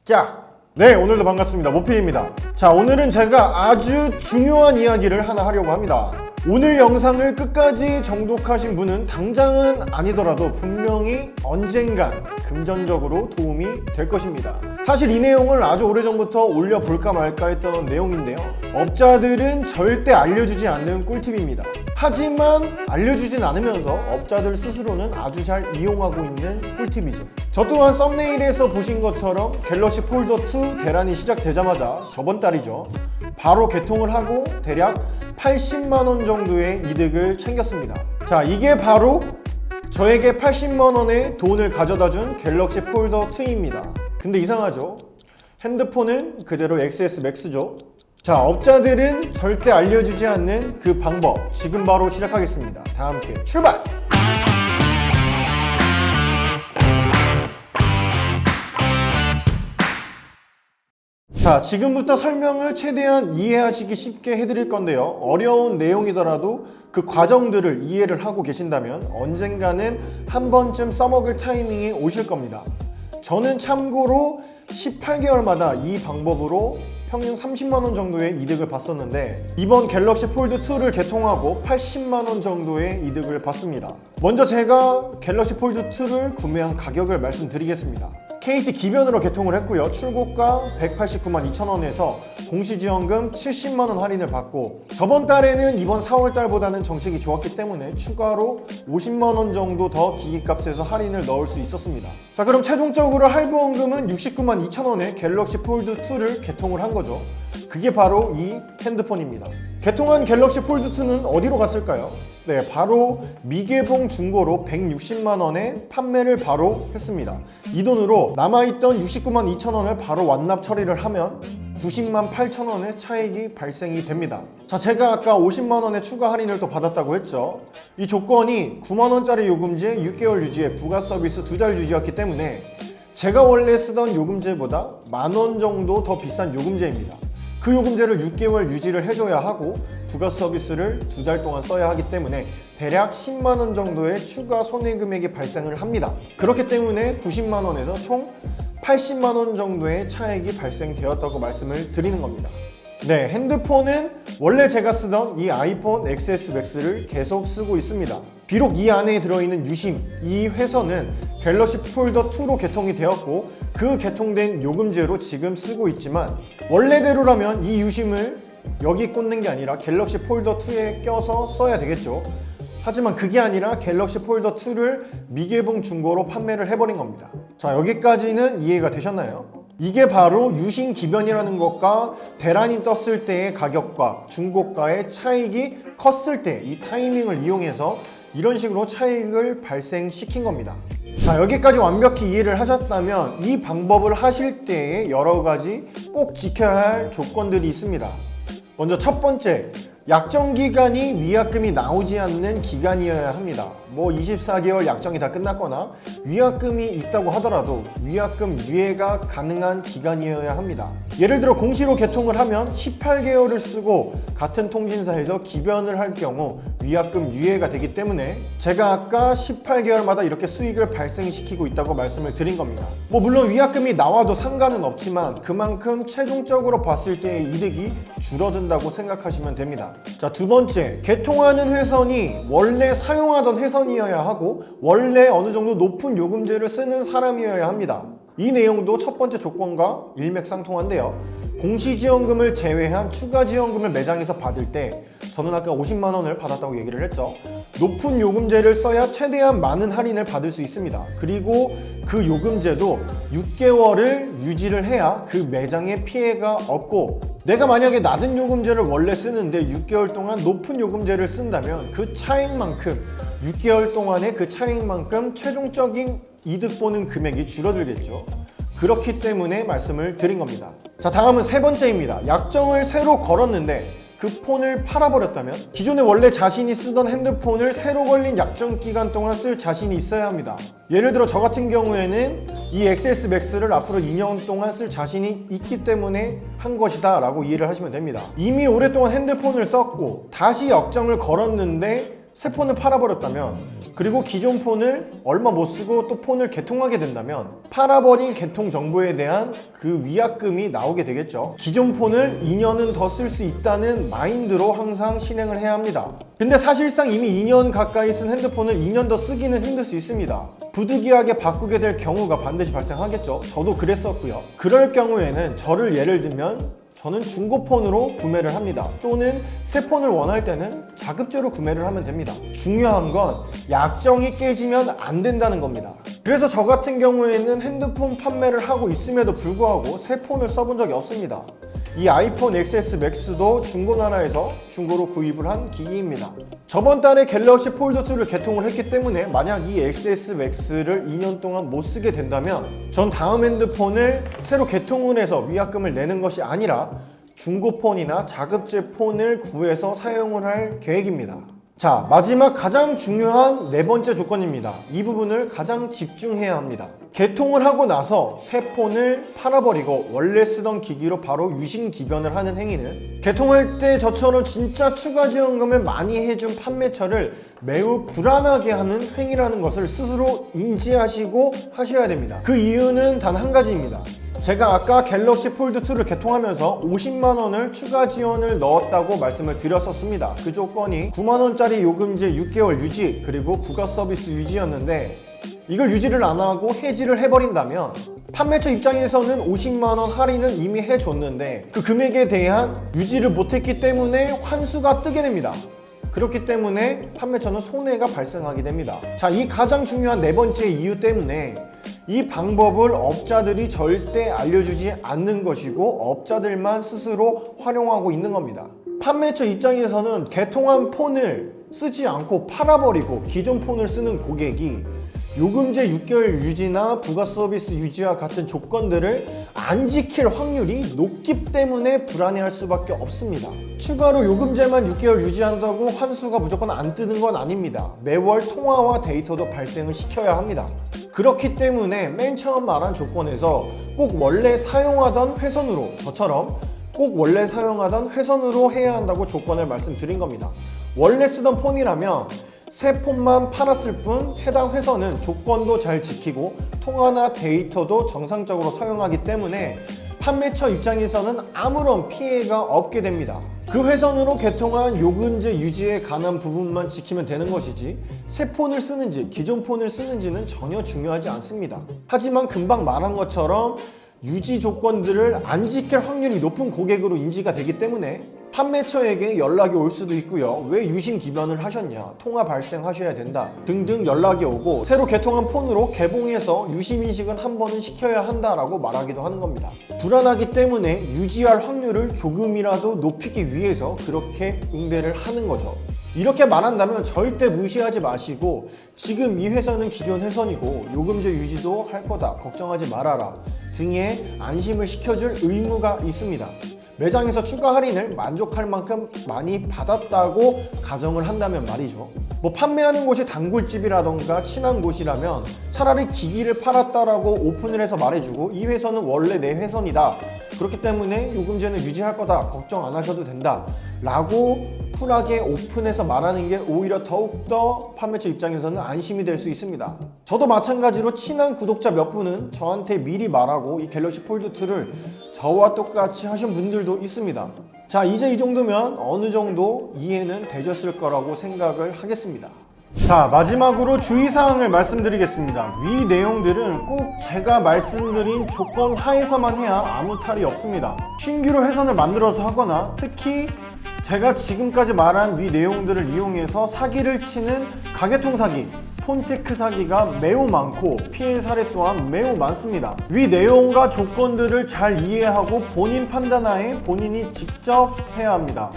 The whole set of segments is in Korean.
짝! 네, 오늘도 반갑습니다. 모피입니다. 자, 오늘은 제가 아주 중요한 이야기를 하나 하려고 합니다. 오늘 영상을 끝까지 정독하신 분은 당장은 아니더라도 분명히 언젠간 금전적으로 도움이 될 것입니다. 사실 이 내용을 아주 오래전부터 올려볼까 말까 했던 내용인데요. 업자들은 절대 알려주지 않는 꿀팁입니다. 하지만 알려주진 않으면서 업자들 스스로는 아주 잘 이용하고 있는 꿀팁이죠. 저 또한 썸네일에서 보신 것처럼 갤럭시 폴더2 대란이 시작되자마자 저번 달이죠. 바로 개통을 하고 대략 80만원 정도의 이득을 챙겼습니다. 자, 이게 바로 저에게 80만원의 돈을 가져다 준 갤럭시 폴더2입니다. 근데 이상하죠? 핸드폰은 그대로 XS 맥스죠. 자, 업자들은 절대 알려주지 않는 그 방법, 지금 바로 시작하겠습니다. 다 함께 출발! 자, 지금부터 설명을 최대한 이해하시기 쉽게 해드릴 건데요. 어려운 내용이더라도 그 과정들을 이해를 하고 계신다면 언젠가는 한 번쯤 써먹을 타이밍이 오실 겁니다. 저는 참고로 18개월마다 이 방법으로 평균 30만원 정도의 이득을 봤었는데 이번 갤럭시 폴드2를 개통하고 80만원 정도의 이득을 봤습니다. 먼저 제가 갤럭시 폴드2를 구매한 가격을 말씀드리겠습니다. KT 기변으로 개통을 했고요. 출고가 189만 2천원에서 공시지원금 70만원 할인을 받고 저번 달에는 이번 4월달보다는 정책이 좋았기 때문에 추가로 50만원 정도 더 기기값에서 할인을 넣을 수 있었습니다. 자, 그럼 최종적으로 할부원금은 69만 2천원에 갤럭시 폴드2를 개통을 한 거죠. 그게 바로 이 핸드폰입니다. 개통한 갤럭시 폴드2는 어디로 갔을까요? 네, 바로 미개봉 중고로 160만원에 판매를 바로 했습니다. 이 돈으로 남아있던 69만 2천원을 바로 완납 처리를 하면 90만 8천원의 차익이 발생이 됩니다. 자, 제가 아까 50만원의 추가 할인을 또 받았다고 했죠. 이 조건이 9만원짜리 요금제 6개월 유지에 부가 서비스 2달 유지였기 때문에 제가 원래 쓰던 요금제보다 만원 정도 더 비싼 요금제입니다. 그 요금제를 6개월 유지를 해줘야 하고 부가 서비스를 2달 동안 써야 하기 때문에 대략 10만원 정도의 추가 손해금액이 발생을 합니다. 그렇기 때문에 90만원에서 총 80만원 정도의 차익이 발생되었다고 말씀을 드리는 겁니다. 네, 핸드폰은 원래 제가 쓰던 이 아이폰 XS 맥스를 계속 쓰고 있습니다. 비록 이 안에 들어있는 유심, 이 회선은 갤럭시 폴더2로 개통이 되었고 그 개통된 요금제로 지금 쓰고 있지만 원래대로라면 이 유심을 여기 꽂는 게 아니라 갤럭시 폴더2에 껴서 써야 되겠죠. 하지만 그게 아니라 갤럭시 폴더2를 미개봉 중고로 판매를 해버린 겁니다. 자, 여기까지는 이해가 되셨나요? 이게 바로 유심 기변이라는 것과 대란이 떴을 때의 가격과 중고가의 차익이 컸을 때 이 타이밍을 이용해서 이런 식으로 차익을 발생시킨 겁니다. 자, 여기까지 완벽히 이해를 하셨다면 이 방법을 하실 때에 여러 가지 꼭 지켜야 할 조건들이 있습니다. 먼저 첫 번째, 약정기간이 위약금이 나오지 않는 기간이어야 합니다. 뭐 24개월 약정이 다 끝났거나 위약금이 있다고 하더라도 위약금 유예가 가능한 기간이어야 합니다. 예를 들어 공시로 개통을 하면 18개월을 쓰고 같은 통신사에서 기변을 할 경우 위약금 유예가 되기 때문에 제가 아까 18개월마다 이렇게 수익을 발생시키고 있다고 말씀을 드린 겁니다. 뭐 물론 위약금이 나와도 상관은 없지만 그만큼 최종적으로 봤을 때의 이득이 줄어든다고 생각하시면 됩니다. 자, 두 번째, 개통하는 회선이 원래 사용하던 회선이어야 하고 원래 어느 정도 높은 요금제를 쓰는 사람이어야 합니다. 이 내용도 첫 번째 조건과 일맥상통한데요. 공시지원금을 제외한 추가 지원금을 매장에서 받을 때 저는 아까 50만원을 받았다고 얘기를 했죠. 높은 요금제를 써야 최대한 많은 할인을 받을 수 있습니다. 그리고 그 요금제도 6개월을 유지를 해야 그 매장에 피해가 없고 내가 만약에 낮은 요금제를 원래 쓰는데 6개월 동안 높은 요금제를 쓴다면 그 차익만큼 6개월 동안의 그 차익만큼 최종적인 이득 보는 금액이 줄어들겠죠. 그렇기 때문에 말씀을 드린 겁니다. 자, 다음은 세 번째입니다. 약정을 새로 걸었는데 그 폰을 팔아버렸다면 기존에 원래 자신이 쓰던 핸드폰을 새로 걸린 약정 기간 동안 쓸 자신이 있어야 합니다. 예를 들어 저 같은 경우에는 이 XS 맥스를 앞으로 2년 동안 쓸 자신이 있기 때문에 한 것이다 라고 이해를 하시면 됩니다. 이미 오랫동안 핸드폰을 썼고 다시 약정을 걸었는데 새 폰을 팔아버렸다면 그리고 기존 폰을 얼마 못 쓰고 또 폰을 개통하게 된다면 팔아버린 개통 정보에 대한 그 위약금이 나오게 되겠죠. 기존 폰을 2년은 더 쓸 수 있다는 마인드로 항상 실행을 해야 합니다. 근데 사실상 이미 2년 가까이 쓴 핸드폰을 2년 더 쓰기는 힘들 수 있습니다. 부득이하게 바꾸게 될 경우가 반드시 발생하겠죠. 저도 그랬었고요. 그럴 경우에는 저를 예를 들면 저는 중고폰으로 구매를 합니다. 또는 새 폰을 원할 때는 자급제로 구매를 하면 됩니다. 중요한 건 약정이 깨지면 안 된다는 겁니다. 그래서 저 같은 경우에는 핸드폰 판매를 하고 있음에도 불구하고 새 폰을 써본 적이 없습니다. 이 아이폰 XS 맥스도 중고나라에서 중고로 구입을 한 기기입니다. 저번 달에 갤럭시 폴드2를 개통을 했기 때문에 만약 이 XS 맥스를 2년 동안 못 쓰게 된다면 전 다음 핸드폰을 새로 개통을 해서 위약금을 내는 것이 아니라 중고폰이나 자급제 폰을 구해서 사용을 할 계획입니다. 자, 마지막 가장 중요한 네 번째 조건입니다. 이 부분을 가장 집중해야 합니다. 개통을 하고 나서 새 폰을 팔아버리고 원래 쓰던 기기로 바로 유심기변을 하는 행위는 개통할 때 저처럼 진짜 추가 지원금을 많이 해준 판매처를 매우 불안하게 하는 행위라는 것을 스스로 인지하시고 하셔야 됩니다. 그 이유는 단 한 가지입니다. 제가 아까 갤럭시 폴드2를 개통하면서 50만원을 추가 지원을 넣었다고 말씀을 드렸었습니다. 그 조건이 9만원짜리 요금제 6개월 유지 그리고 부가 서비스 유지였는데 이걸 유지를 안 하고 해지를 해버린다면 판매처 입장에서는 50만원 할인은 이미 해줬는데 그 금액에 대한 유지를 못했기 때문에 환수가 뜨게 됩니다. 그렇기 때문에 판매처는 손해가 발생하게 됩니다. 자, 이 가장 중요한 네 번째 이유 때문에 이 방법을 업자들이 절대 알려주지 않는 것이고 업자들만 스스로 활용하고 있는 겁니다. 판매처 입장에서는 개통한 폰을 쓰지 않고 팔아버리고 기존 폰을 쓰는 고객이 요금제 6개월 유지나 부가 서비스 유지와 같은 조건들을 안 지킬 확률이 높기 때문에 불안해할 수밖에 없습니다. 추가로 요금제만 6개월 유지한다고 환수가 무조건 안 뜨는 건 아닙니다. 매월 통화와 데이터도 발생을 시켜야 합니다. 그렇기 때문에 맨 처음 말한 조건에서 꼭 원래 사용하던 회선으로 저처럼 꼭 원래 사용하던 회선으로 해야 한다고 조건을 말씀드린 겁니다. 원래 쓰던 폰이라면 새 폰만 팔았을 뿐 해당 회선은 조건도 잘 지키고 통화나 데이터도 정상적으로 사용하기 때문에 판매처 입장에서는 아무런 피해가 없게 됩니다. 그 회선으로 개통한 요금제 유지에 관한 부분만 지키면 되는 것이지 새 폰을 쓰는지 기존 폰을 쓰는지는 전혀 중요하지 않습니다. 하지만 금방 말한 것처럼 유지 조건들을 안 지킬 확률이 높은 고객으로 인지가 되기 때문에 판매처에게 연락이 올 수도 있고요. 왜 유심기변을 하셨냐, 통화 발생하셔야 된다 등등 연락이 오고 새로 개통한 폰으로 개봉해서 유심인식은 한 번은 시켜야 한다라고 말하기도 하는 겁니다. 불안하기 때문에 유지할 확률을 조금이라도 높이기 위해서 그렇게 응대를 하는 거죠. 이렇게 말한다면 절대 무시하지 마시고 지금 이 회선은 기존 회선이고 요금제 유지도 할 거다 걱정하지 말아라 등의 안심을 시켜줄 의무가 있습니다. 매장에서 추가 할인을 만족할 만큼 많이 받았다고 가정을 한다면 말이죠. 뭐 판매하는 곳이 단골집이라던가 친한 곳이라면 차라리 기기를 팔았다라고 오픈을 해서 말해주고 이 회선은 원래 내 회선이다. 그렇기 때문에 요금제는 유지할 거다. 걱정 안 하셔도 된다. 라고 쿨하게 오픈해서 말하는 게 오히려 더욱더 판매처 입장에서는 안심이 될 수 있습니다. 저도 마찬가지로 친한 구독자 몇 분은 저한테 미리 말하고 이 갤럭시 폴드2를 저와 똑같이 하신 분들도 있습니다. 자, 이제 이 정도면 어느 정도 이해는 되셨을 거라고 생각을 하겠습니다. 자, 마지막으로 주의사항을 말씀드리겠습니다. 위 내용들은 꼭 제가 말씀드린 조건 하에서만 해야 아무 탈이 없습니다. 신규로 회선을 만들어서 하거나 특히 제가 지금까지 말한 위 내용들을 이용해서 사기를 치는 가계통 사기, 폰테크 사기가 매우 많고 피해 사례 또한 매우 많습니다. 위 내용과 조건들을 잘 이해하고 본인 판단하에 본인이 직접 해야 합니다.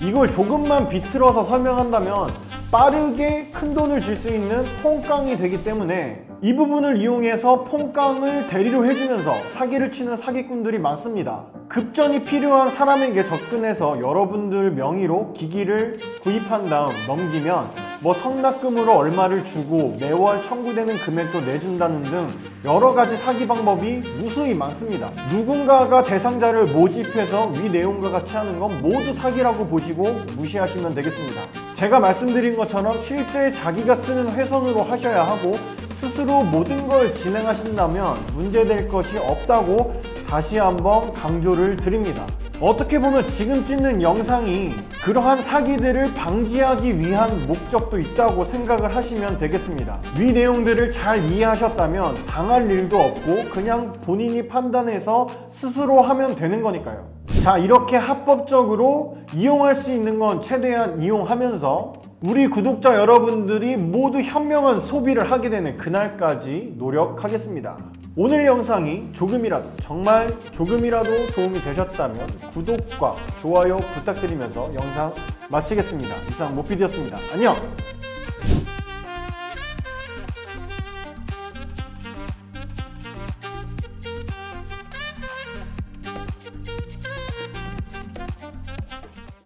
이걸 조금만 비틀어서 설명한다면 빠르게 큰 돈을 줄 수 있는 폰깡이 되기 때문에 이 부분을 이용해서 폰깡을 대리로 해주면서 사기를 치는 사기꾼들이 많습니다. 급전이 필요한 사람에게 접근해서 여러분들 명의로 기기를 구입한 다음 넘기면 뭐 성납금으로 얼마를 주고 매월 청구되는 금액도 내준다는 등 여러 가지 사기 방법이 무수히 많습니다. 누군가가 대상자를 모집해서 위 내용과 같이 하는 건 모두 사기라고 보시고 무시하시면 되겠습니다. 제가 말씀드린 것처럼 실제 자기가 쓰는 회선으로 하셔야 하고 스스로 모든 걸 진행하신다면 문제될 것이 없다고 다시 한번 강조를 드립니다. 어떻게 보면 지금 찍는 영상이 그러한 사기들을 방지하기 위한 목적도 있다고 생각을 하시면 되겠습니다. 위 내용들을 잘 이해하셨다면 당할 일도 없고 그냥 본인이 판단해서 스스로 하면 되는 거니까요. 자, 이렇게 합법적으로 이용할 수 있는 건 최대한 이용하면서 우리 구독자 여러분들이 모두 현명한 소비를 하게 되는 그날까지 노력하겠습니다. 오늘 영상이 조금이라도, 정말 조금이라도 도움이 되셨다면 구독과 좋아요 부탁드리면서 영상 마치겠습니다. 이상 모피디였습니다. 안녕!